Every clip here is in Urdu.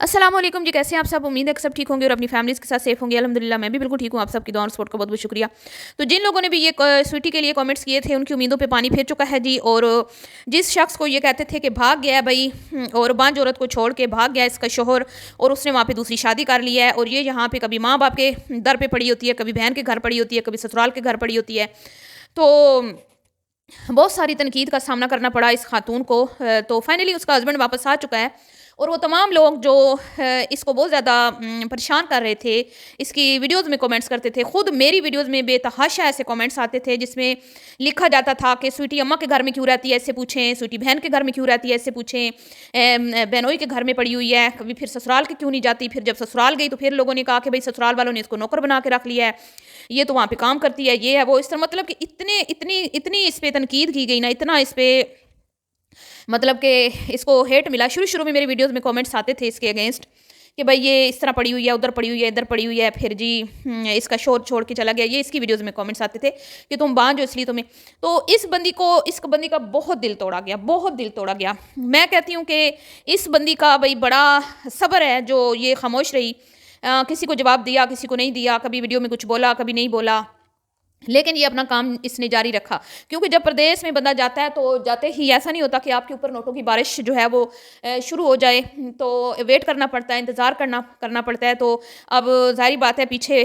السلام علیکم جی، کیسے ہیں آپ سب؟ امید ہے کہ سب ٹھیک ہوں گے اور اپنی فیملیز کے ساتھ سیف ہوں گے۔ الحمدللہ میں بھی بالکل ٹھیک ہوں۔ آپ سب کی دعا اور سپورٹ کا بہت بہت شکریہ۔ تو جن لوگوں نے بھی یہ سویٹی کے لیے کامنٹس کیے تھے ان کی امیدوں پہ پانی پھیر چکا ہے جی۔ اور جس شخص کو یہ کہتے تھے کہ بھاگ گیا ہے بھائی اور بانجھ عورت کو چھوڑ کے بھاگ گیا اس کا شوہر اور اس نے وہاں پہ دوسری شادی کر لی ہے، اور یہ یہاں پہ کبھی ماں باپ کے در پہ پڑی ہوتی ہے، کبھی بہن کے گھر پڑی ہوتی ہے، کبھی سسرال کے گھر پڑی ہوتی ہے، تو بہت ساری تنقید کا سامنا کرنا پڑا اس خاتون کو۔ تو فائنلی اس کا ہسبینڈ واپس آ چکا ہے، اور وہ تمام لوگ جو اس کو بہت زیادہ پریشان کر رہے تھے، اس کی ویڈیوز میں کومنٹس کرتے تھے، خود میری ویڈیوز میں بے تحاشا ایسے کومنٹس آتے تھے جس میں لکھا جاتا تھا کہ سویٹی اماں کے گھر میں کیوں رہتی ہے ایسے پوچھیں، سویٹی بہن کے گھر میں کیوں رہتی ہے ایسے پوچھیں، بہنوئی کے گھر میں پڑی ہوئی ہے، کبھی پھر سسرال کے کیوں نہیں جاتی، پھر جب سسرال گئی تو پھر لوگوں نے کہا کہ بھائی سسرال والوں نے اس کو نوکر بنا کے رکھ لیا ہے، یہ تو وہاں پہ کام کرتی ہے، یہ ہے وہ، اس طرح مطلب کہ اتنی اس پہ تنقید کی گئی نا، اتنا اس پہ مطلب کہ اس کو ہیٹ ملا۔ شروع میں میری ویڈیوز میں کومنٹس آتے تھے اس کے اگینسٹ کہ بھائی یہ اس طرح پڑی ہوئی ہے، ادھر پڑی ہوئی ہے، ادھر پڑی ہوئی ہے، پھر جی اس کا شور چھوڑ کے چلا گیا، یہ اس کی ویڈیوز میں کومنٹس آتے تھے کہ تم بانجھ ہو اس لیے تمہیں۔ تو اس بندی کا بہت دل توڑا گیا، بہت دل توڑا گیا۔ میں کہتی ہوں کہ اس بندی کا بھائی بڑا صبر ہے جو یہ خاموش رہی، کسی کو جواب دیا، کسی کو نہیں دیا، کبھی ویڈیو میں کچھ بولا، کبھی نہیں بولا، لیکن یہ اپنا کام اس نے جاری رکھا، کیونکہ جب پردیس میں بندہ جاتا ہے تو جاتے ہی ایسا نہیں ہوتا کہ آپ کے اوپر نوٹوں کی بارش جو ہے وہ شروع ہو جائے، تو ویٹ کرنا پڑتا ہے، انتظار کرنا پڑتا ہے۔ تو اب ظاہری بات ہے پیچھے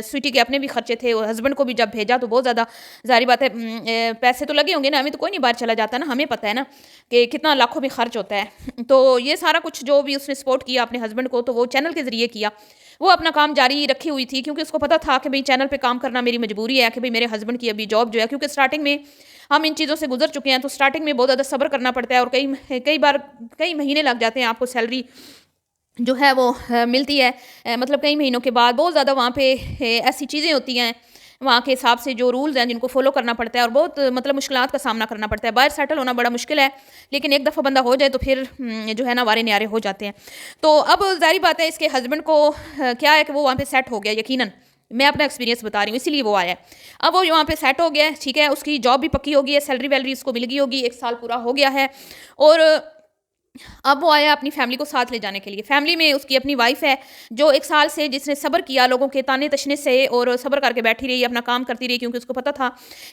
سویٹی کے اپنے بھی خرچے تھے، اور ہسبینڈ کو بھی جب بھیجا تو بہت زیادہ ظاہری بات ہے پیسے تو لگے ہوں گے نا، ہمیں تو کوئی نہیں باہر چلا جاتا نا، ہمیں پتہ ہے نا کہ کتنا لاکھوں میں خرچ ہوتا ہے۔ تو یہ سارا کچھ جو بھی اس نے سپورٹ کیا اپنے ہسبینڈ کو، تو وہ چینل کے ذریعے کیا، وہ اپنا کام جاری رکھی ہوئی تھی، کیونکہ اس کو پتا تھا کہ بھئی چینل پہ کام کرنا میری مجبوری ہے، کہ بھئی میرے ہسبینڈ کی ابھی جاب جو ہے، کیونکہ سٹارٹنگ میں ہم ان چیزوں سے گزر چکے ہیں، تو سٹارٹنگ میں بہت زیادہ صبر کرنا پڑتا ہے، اور کئی بار کئی مہینے لگ جاتے ہیں آپ کو سیلری جو ہے وہ ملتی ہے، مطلب کئی مہینوں کے بعد بہت زیادہ وہاں پہ ایسی چیزیں ہوتی ہیں وہاں کے حساب سے، جو رولز ہیں جن کو فالو کرنا پڑتا ہے، اور بہت مطلب مشکلات کا سامنا کرنا پڑتا ہے۔ باہر سیٹل ہونا بڑا مشکل ہے، لیکن ایک دفعہ بندہ ہو جائے تو پھر جو ہے نا وارے نیارے ہو جاتے ہیں۔ تو اب ظاہری بات ہے اس کے ہسبینڈ کو کیا ہے کہ وہ وہاں پہ سیٹ ہو گیا، یقیناً میں اپنا ایکسپیرینس بتا رہی ہوں، اسی لیے وہ آیا ہے۔ اب وہ وہاں پہ سیٹ ہو گیا ہے، ٹھیک ہے، اس کی جاب بھی پکی ہوگی ہے، سیلری ویلری اس کو مل گئی ہوگی، 1 سال پورا ہو گیا ہے، اور اب وہ آیا اپنی فیملی کو ساتھ لے جانے کے لیے۔ فیملی میں اس کی اپنی وائف ہے جو 1 سال سے جس نے صبر کیا لوگوں کے تانے تشنے سے، اور صبر کر کے بیٹھی رہی، اپنا کام کرتی رہی، کیونکہ اس کو پتا تھا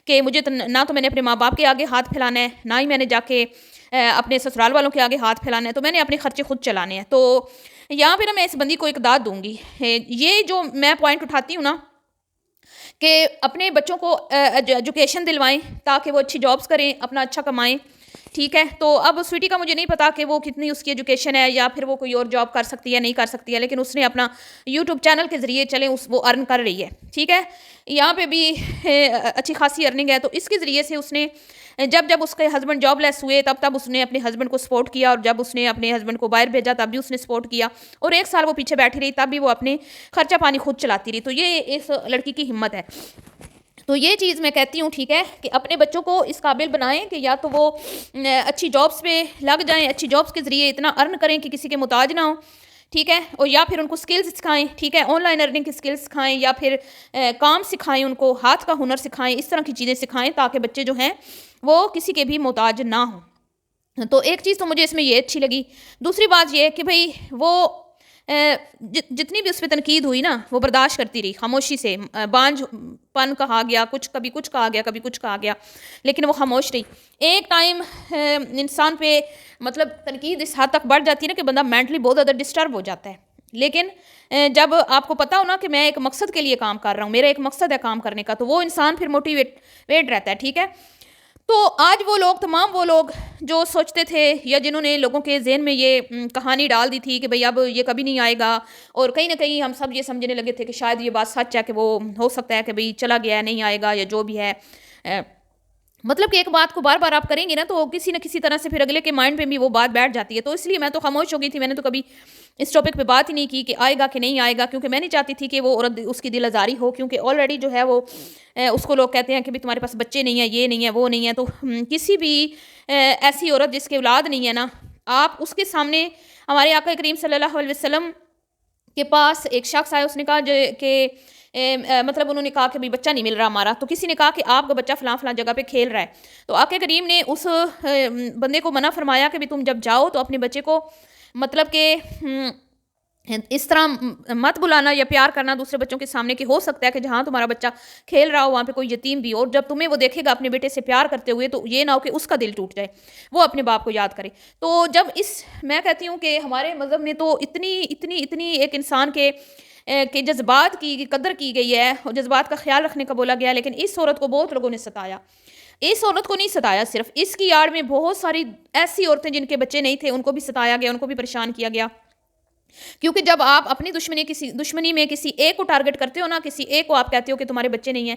کہ مجھے نہ تو میں نے اپنے ماں باپ کے آگے ہاتھ پھیلانا ہے، نہ ہی میں نے جا کے اپنے سسرال والوں کے آگے ہاتھ پھیلانا ہے، تو میں نے اپنے خرچے خود چلانے ہیں۔ تو یہاں پہ نا میں اس بندی کو ایک داد دوں گی، یہ جو میں پوائنٹ اٹھاتی ہوں نا کہ اپنے بچوں کو ایجوکیشن دلوائیں تاکہ وہ اچھی جابز کریں، اپنا اچھا کمائیں، ٹھیک ہے۔ تو اب سویٹی کا مجھے نہیں پتا کہ وہ کتنی اس کی ایجوکیشن ہے، یا پھر وہ کوئی اور جاب کر سکتی ہے نہیں کر سکتی ہے، لیکن اس نے اپنا یوٹیوب چینل کے ذریعے چلیں وہ ارن کر رہی ہے، ٹھیک ہے، یہاں پہ بھی اچھی خاصی ارننگ ہے۔ تو اس کے ذریعے سے اس نے جب اس کے ہسبینڈ جاب لیس ہوئے تب اس نے اپنے ہسبینڈ کو سپورٹ کیا، اور جب اس نے اپنے ہسبینڈ کو باہر بھیجا تب بھی اس نے سپورٹ کیا، اور 1 سال وہ پیچھے بیٹھی رہی، تب بھی وہ اپنے خرچہ پانی خود چلاتی رہی۔ تو یہ اس لڑکی کی ہمت ہے۔ تو یہ چیز میں کہتی ہوں، ٹھیک ہے، کہ اپنے بچوں کو اس قابل بنائیں کہ یا تو وہ اچھی جابز پہ لگ جائیں، اچھی جابز کے ذریعے اتنا ارن کریں کہ کسی کے محتاج نہ ہوں، ٹھیک ہے، اور یا پھر ان کو سکلز سکھائیں، ٹھیک ہے، آن لائن ارننگ کی سکلز سکھائیں، یا پھر کام سکھائیں، ان کو ہاتھ کا ہنر سکھائیں، اس طرح کی چیزیں سکھائیں تاکہ بچے جو ہیں وہ کسی کے بھی محتاج نہ ہوں۔ تو ایک چیز تو مجھے اس میں یہ اچھی لگی۔ دوسری بات یہ کہ بھئی وہ جتنی بھی اس پہ تنقید ہوئی نا وہ برداشت کرتی رہی خاموشی سے، بانجھ پن کہا گیا، کبھی کچھ کہا گیا، کبھی کچھ کہا گیا، لیکن وہ خاموش رہی۔ ایک ٹائم انسان پہ مطلب تنقید اس حد تک بڑھ جاتی ہے نا کہ بندہ مینٹلی بہت زیادہ ڈسٹرب ہو جاتا ہے، لیکن جب آپ کو پتا ہو نا کہ میں ایک مقصد کے لیے کام کر رہا ہوں، میرا ایک مقصد ہے کام کرنے کا، تو وہ انسان پھر موٹیویٹ رہتا ہے، ٹھیک ہے۔ تو آج وہ لوگ، تمام وہ لوگ جو سوچتے تھے یا جنہوں نے لوگوں کے ذہن میں یہ کہانی ڈال دی تھی کہ بھئی اب یہ کبھی نہیں آئے گا، اور کہیں نہ کہیں ہم سب یہ سمجھنے لگے تھے کہ شاید یہ بات سچ ہے کہ وہ ہو سکتا ہے کہ بھئی چلا گیا ہے، نہیں آئے گا، یا جو بھی ہے، مطلب کہ ایک بات کو بار بار آپ کریں گے نا تو کسی نہ کسی طرح سے پھر اگلے کے مائنڈ پہ بھی وہ بات بیٹھ جاتی ہے۔ تو اس لیے میں تو خاموش ہو گئی تھی، میں نے تو کبھی اس ٹاپک پہ بات ہی نہیں کی کہ آئے گا کہ نہیں آئے گا، کیونکہ میں نہیں چاہتی تھی کہ وہ عورت اس کی دل آزاری ہو، کیونکہ آلریڈی جو ہے وہ اس کو لوگ کہتے ہیں کہ بھی تمہارے پاس بچے نہیں ہیں، یہ نہیں ہے، وہ نہیں ہے۔ تو کسی بھی ایسی عورت جس کے اولاد نہیں ہے نا، آپ اس کے سامنے، ہمارے آقا کریم صلی اللہ علیہ وسلم کے پاس ایک شخص آیا، اس نے کہا کہ مطلب انہوں نے کہا کہ بچہ نہیں مل رہا ہمارا، تو کسی نے کہا کہ آپ کا بچہ فلاں فلاں جگہ پہ کھیل رہا ہے، تو آقا کریم نے اس بندے کو منع فرمایا کہ بھی تم جب جاؤ تو اپنے بچے کو مطلب کہ اس طرح مت بلانا یا پیار کرنا دوسرے بچوں کے سامنے کہ ہو سکتا ہے کہ جہاں تمہارا بچہ کھیل رہا ہو وہاں پہ کوئی یتیم بھی ہو، اور جب تمہیں وہ دیکھے گا اپنے بیٹے سے پیار کرتے ہوئے تو یہ نہ ہو کہ اس کا دل ٹوٹ جائے، وہ اپنے باپ کو یاد کرے۔ تو جب میں کہتی ہوں کہ ہمارے مذہب میں تو اتنی ایک انسان کے جذبات کی قدر کی گئی ہے اور جذبات کا خیال رکھنے کا بولا گیا ہے، لیکن اس عورت کو بہت لوگوں نے ستایا۔ اس عورت کو نہیں ستایا صرف، اس کی آڑ میں بہت ساری ایسی عورتیں جن کے بچے نہیں تھے ان کو بھی ستایا گیا، ان کو بھی پریشان کیا گیا، کیونکہ جب آپ اپنی دشمنی میں کسی ایک کو ٹارگٹ کرتے ہو نا، کسی ایک کو آپ کہتے ہو کہ تمہارے بچے نہیں ہیں،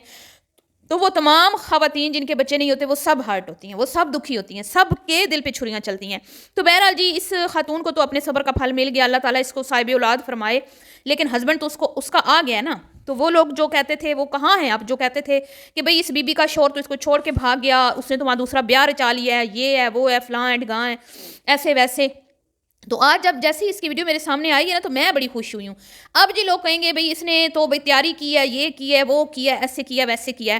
تو وہ تمام خواتین جن کے بچے نہیں ہوتے وہ سب ہرٹ ہوتی ہیں، وہ سب دکھی ہوتی ہیں، سب کے دل پہ چھریاں چلتی ہیں۔ تو بہرحال جی اس خاتون کو تو اپنے صبر کا پھل مل گیا، اللہ تعالیٰ اس کو صاحب اولاد فرمائے، لیکن ہسبینڈ تو اس کا آ گیا نا۔ تو وہ لوگ جو کہتے تھے وہ کہاں ہیں اب، جو کہتے تھے کہ بھئی اس بی بی کا شوہر تو اس کو چھوڑ کے بھاگ گیا، اس نے تو وہاں دوسرا بیاہ رچا لیا ہے، یہ ہے وہ ہے فلاں اینڈ گاں ہے، ایسے ویسے۔ تو آج جب جیسی اس کی ویڈیو میرے سامنے آئی ہے نا تو میں بڑی خوش ہوئی ہوں۔ اب جی لوگ کہیں گے بھئی اس نے تو بھئی تیاری کی ہے، یہ کی ہے، وہ کیا ہے، ایسے کیا ویسے کیا ہے،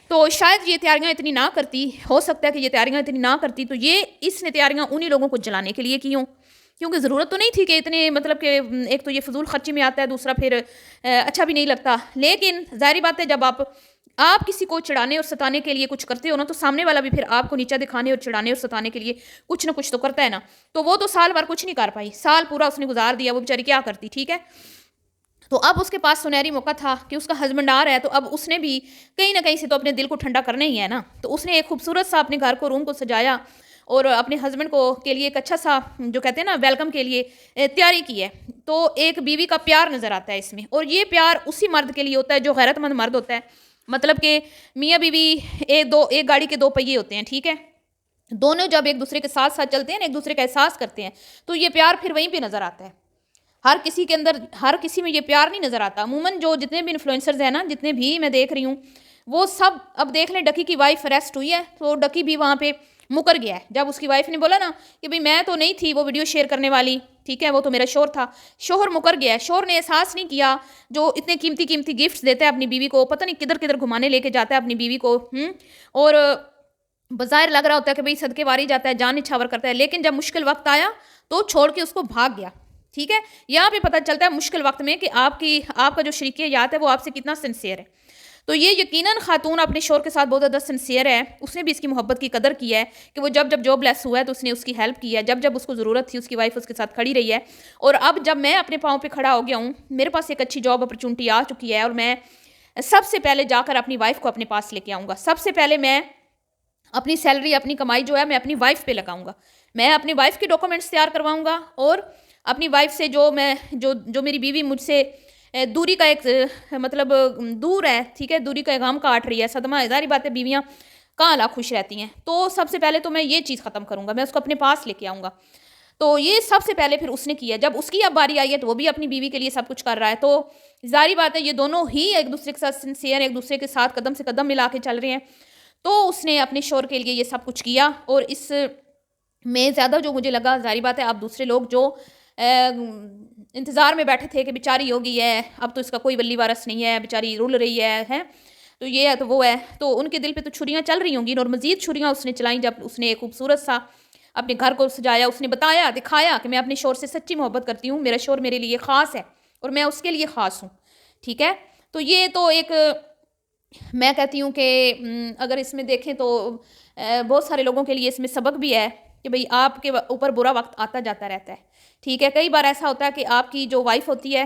تو شاید یہ تیاریاں اتنی نہ کرتی، ہو سکتا ہے کہ یہ تیاریاں اتنی نہ کرتی تو یہ اس نے تیاریاں انہی لوگوں کو جلانے کے لیے کی ہوں، کیونکہ ضرورت تو نہیں تھی کہ اتنے مطلب کہ ایک تو یہ فضول خرچی میں آتا ہے، دوسرا پھر اچھا بھی نہیں لگتا۔ لیکن ظاہری بات ہے جب آپ کسی کو چڑھانے اور ستانے کے لیے کچھ کرتے ہو نا تو سامنے والا بھی پھر آپ کو نیچا دکھانے اور چڑھانے اور ستانے کے لیے کچھ نہ کچھ تو کرتا ہے نا۔ تو وہ تو سال بھر کچھ نہیں کر پائی، سال پورا اس نے گزار دیا، وہ بیچاری کیا کرتی، ٹھیک ہے۔ تو اب اس کے پاس سنہری موقع تھا کہ اس کا ہسبینڈ آ رہا ہے، تو اب اس نے بھی کہیں نہ کہیں سے تو اپنے دل کو ٹھنڈا کرنا ہی ہے نا۔ تو اس نے ایک خوبصورت سا اپنے گھر کو، روم کو سجایا اور اپنے ہسبینڈ کو کے لیے ایک اچھا سا جو کہتے ہیں نا ویلکم کے لیے تیاری کی ہے۔ تو ایک بیوی کا پیار نظر آتا ہے اس میں، اور یہ پیار اسی مرد کے لیے ہوتا ہے جو غیرت مند مرد ہوتا ہے، مطلب کہ میاں بیوی ایک گاڑی کے دو پہیے ہوتے ہیں، ٹھیک ہے۔ دونوں جب ایک دوسرے کے ساتھ ساتھ چلتے ہیں نا، ایک دوسرے کا احساس کرتے ہیں، تو یہ پیار پھر وہیں پہ نظر آتا ہے۔ ہر کسی کے اندر، ہر کسی میں یہ پیار نہیں نظر آتا۔ عموماً جو جتنے بھی انفلوئنسرز ہیں نا، جتنے بھی میں دیکھ رہی ہوں، وہ سب اب دیکھ لیں ڈکی کی وائف اریسٹ ہوئی ہے تو ڈکی بھی وہاں پہ مکر گیا ہے۔ جب اس کی وائف نے بولا نا کہ بھئی میں تو نہیں تھی وہ ویڈیو شیئر کرنے والی، ٹھیک ہے، وہ تو میرا شوہر تھا، شوہر مکر گیا ہے۔ شوہر نے احساس نہیں کیا، جو اتنے قیمتی گفٹس دیتا ہے اپنی بیوی کو، پتہ نہیں کدھر کدھر گھمانے لے کے جاتا ہے اپنی بیوی کو، اور بظاہر لگ رہا ہوتا ہے کہ بھئی صدقے واری جاتا ہے، جان نچھاور کرتا ہے، لیکن جب مشکل وقت آیا تو چھوڑ کے اس کو بھاگ گیا، ٹھیک ہے۔ یہاں پہ پتہ چلتا ہے مشکل وقت میں کہ آپ کا جو شریک حیات ہے وہ آپ سے کتنا سنسیئر ہے۔ تو یہ یقیناً خاتون اپنے شوہر کے ساتھ بہت زیادہ سنسیئر ہے، اس نے بھی اس کی محبت کی قدر کی ہے کہ وہ جب جاب لیس ہوا ہے تو اس نے اس کی ہیلپ کی ہے، جب اس کو ضرورت تھی اس کی وائف اس کے ساتھ کھڑی رہی ہے، اور اب جب میں اپنے پاؤں پہ کھڑا ہو گیا ہوں، میرے پاس ایک اچھی جاب اپرچونٹی آ چکی ہے، اور میں سب سے پہلے جا کر اپنی وائف کو اپنے پاس لے کے آؤں گا۔ سب سے پہلے میں اپنی سیلری، اپنی کمائی جو ہے میں اپنی وائف پہ لگاؤں گا، میں اپنی وائف کے ڈاکومنٹس تیار کرواؤں گا، اور اپنی وائف سے جو میری بیوی مجھ سے دوری کا ایک مطلب دور ہے، ٹھیک ہے، دوری کا ایغام کاٹ رہی ہے، صدمہ ہے، ظاہری بات ہے بیویاں کہاں اللہ خوش رہتی ہیں، تو سب سے پہلے تو میں یہ چیز ختم کروں گا، میں اس کو اپنے پاس لے کے آؤں گا۔ تو یہ سب سے پہلے پھر اس نے کیا، جب اس کی اب باری آئی ہے تو وہ بھی اپنی بیوی کے لیے سب کچھ کر رہا ہے، تو ظاہری بات ہے یہ دونوں ہی ایک دوسرے کے ساتھ سنسیئر، ایک دوسرے کے ساتھ قدم سے قدم ملا کے چل رہے ہیں۔ تو اس نے اپنے شوہر کے لیے یہ سب کچھ کیا، اور اس میں زیادہ جو مجھے لگا، ظاہری بات ہے اب دوسرے لوگ جو انتظار میں بیٹھے تھے کہ بیچاری ہوگی ہے، اب تو اس کا کوئی ولی وارث نہیں ہے، بیچاری رول رہی ہے، تو یہ ہے تو وہ ہے، تو ان کے دل پہ تو چھریاں چل رہی ہوں گی، اور مزید چھریاں اس نے چلائیں جب اس نے ایک خوبصورت سا اپنے گھر کو سجایا، اس نے بتایا، دکھایا کہ میں اپنے شوہر سے سچی محبت کرتی ہوں، میرا شوہر میرے لیے خاص ہے اور میں اس کے لیے خاص ہوں، ٹھیک ہے۔ تو یہ تو ایک میں کہتی ہوں کہ اگر اس میں دیکھیں تو بہت سارے لوگوں کے لیے اس میں سبق بھی ہے کہ بھئی آپ کے اوپر برا وقت آتا جاتا رہتا ہے، ٹھیک ہے۔ کئی بار ایسا ہوتا ہے کہ آپ کی جو وائف ہوتی ہے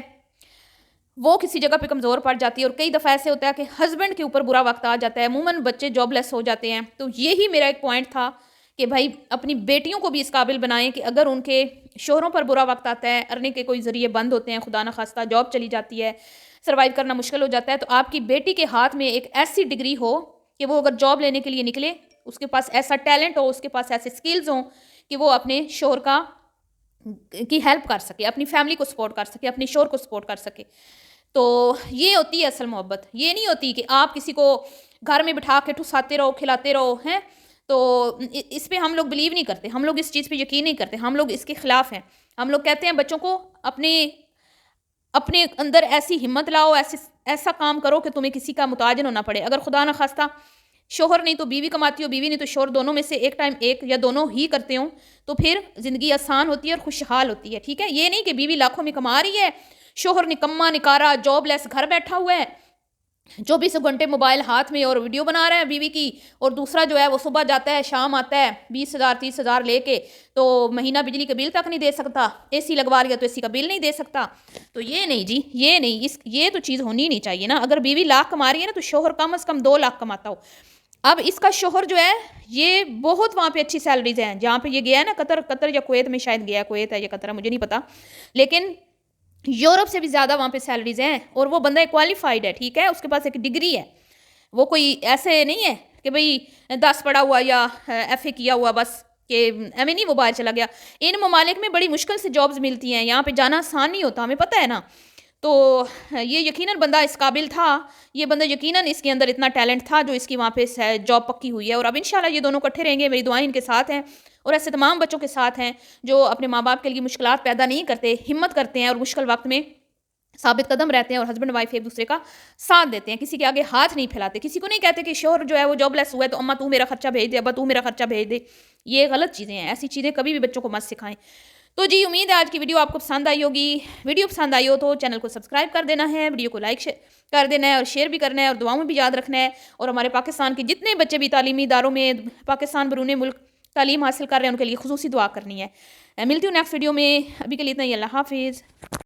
وہ کسی جگہ پہ کمزور پڑ جاتی ہے، اور کئی دفعہ ایسے ہوتا ہے کہ ہسبینڈ کے اوپر برا وقت آ جاتا ہے، عموماً بچے جاب لیس ہو جاتے ہیں۔ تو یہی میرا ایک پوائنٹ تھا کہ بھائی اپنی بیٹیوں کو بھی اس قابل بنائیں کہ اگر ان کے شوہروں پر برا وقت آتا ہے، ارننگ کے کوئی ذریعے بند ہوتے ہیں، خدا نخواستہ جاب چلی جاتی ہے، سروائیو کرنا مشکل ہو جاتا ہے، تو آپ کی بیٹی کے ہاتھ میں ایک ایسی ڈگری ہو کہ وہ اگر جاب لینے کے لیے نکلے، اس کے پاس ایسا ٹیلنٹ ہو، اس کے پاس ایسے سکلز ہوں کہ وہ اپنے شوہر کی ہیلپ کر سکے، اپنی فیملی کو سپورٹ کر سکے، اپنے شوہر کو سپورٹ کر سکے۔ تو یہ ہوتی ہے اصل محبت، یہ نہیں ہوتی کہ آپ کسی کو گھر میں بٹھا کے ٹھساتے رہو، کھلاتے رہو، ہیں۔ تو اس پہ ہم لوگ بلیو نہیں کرتے، ہم لوگ اس چیز پہ یقین نہیں کرتے، ہم لوگ اس کے خلاف ہیں۔ ہم لوگ کہتے ہیں بچوں کو اپنے اندر ایسی ہمت لاؤ، ایسا کام کرو کہ تمہیں کسی کا محتاج نہ ہونا پڑے۔ اگر خدا نخواستہ شوہر نہیں تو بیوی کماتی ہو, بیوی نہیں تو شوہر, دونوں میں سے ایک ٹائم ایک یا دونوں ہی کرتے ہوں تو پھر زندگی آسان ہوتی ہے اور خوشحال ہوتی ہے. ٹھیک ہے, یہ نہیں کہ بیوی لاکھوں میں کما رہی ہے, شوہر نکما نکارا جاب لیس گھر بیٹھا ہوا ہے, 24 گھنٹے موبائل ہاتھ میں اور ویڈیو بنا رہا ہے بیوی کی, اور دوسرا جو ہے وہ صبح جاتا ہے شام آتا ہے 20,000 30,000 لے کے, تو مہینہ بجلی کا بل تک نہیں دے سکتا, اے سی لگوا لیا تو اے سی کا بل نہیں دے سکتا. تو یہ نہیں جی, یہ نہیں, یہ تو چیز ہونی نہیں چاہیے نا. اگر بیوی لاکھ کما رہی ہے نا تو شوہر کم از کم 2 لاکھ کماتا ہو. اب اس کا شوہر جو ہے یہ بہت وہاں پہ اچھی سیلریز ہیں, جہاں پہ یہ گیا ہے نا قطر یا کویت میں شاید گیا ہے, کویت ہے یا قطر ہے مجھے نہیں پتا, لیکن یورپ سے بھی زیادہ وہاں پہ سیلریز ہیں, اور وہ بندہ کوالیفائڈ ہے. ٹھیک ہے, اس کے پاس ایک ڈگری ہے, وہ کوئی ایسے نہیں ہے کہ بھئی 10 پڑھا ہوا یا ایف اے کیا ہوا بس کہ ایویں نہیں وہ باہر چلا گیا. ان ممالک میں بڑی مشکل سے جابز ملتی ہیں, یہاں پہ جانا آسان نہیں ہوتا, ہمیں پتہ ہے نا. تو یہ یقیناً بندہ اس قابل تھا, یہ بندہ یقیناً اس کے اندر اتنا ٹیلنٹ تھا جو اس کی وہاں پہ جاب پکی ہوئی ہے. اور اب انشاءاللہ یہ دونوں اکٹھے رہیں گے, میری دعائیں ان کے ساتھ ہیں, اور ایسے تمام بچوں کے ساتھ ہیں جو اپنے ماں باپ کے لیے مشکلات پیدا نہیں کرتے, ہمت کرتے ہیں اور مشکل وقت میں ثابت قدم رہتے ہیں, اور ہسبینڈ وائف ایک دوسرے کا ساتھ دیتے ہیں, کسی کے آگے ہاتھ نہیں پھیلاتے. کسی کو نہیں کہتے کہ شوہر جو ہے وہ جاب لیس ہوا ہے تو اماں تو میرا خرچہ بھیج دے, ابا تو میرا خرچہ بھیج دے. یہ غلط چیزیں ہیں, ایسی چیزیں کبھی بھی بچوں کو مت سکھائیں. تو جی امید ہے آج کی ویڈیو آپ کو پسند آئی ہوگی. ویڈیو پسند آئی ہو تو چینل کو سبسکرائب کر دینا ہے, ویڈیو کو لائک کر دینا ہے, اور شیئر بھی کرنا ہے, اور دعاؤں میں بھی یاد رکھنا ہے. اور ہمارے پاکستان کے جتنے بچے بھی تعلیمی اداروں میں پاکستان بیرون ملک تعلیم حاصل کر رہے ہیں ان کے لیے خصوصی دعا کرنی ہے. ملتی ہوں نیکسٹ ویڈیو میں, ابھی کے لیے اتنا ہی, اللہ حافظ.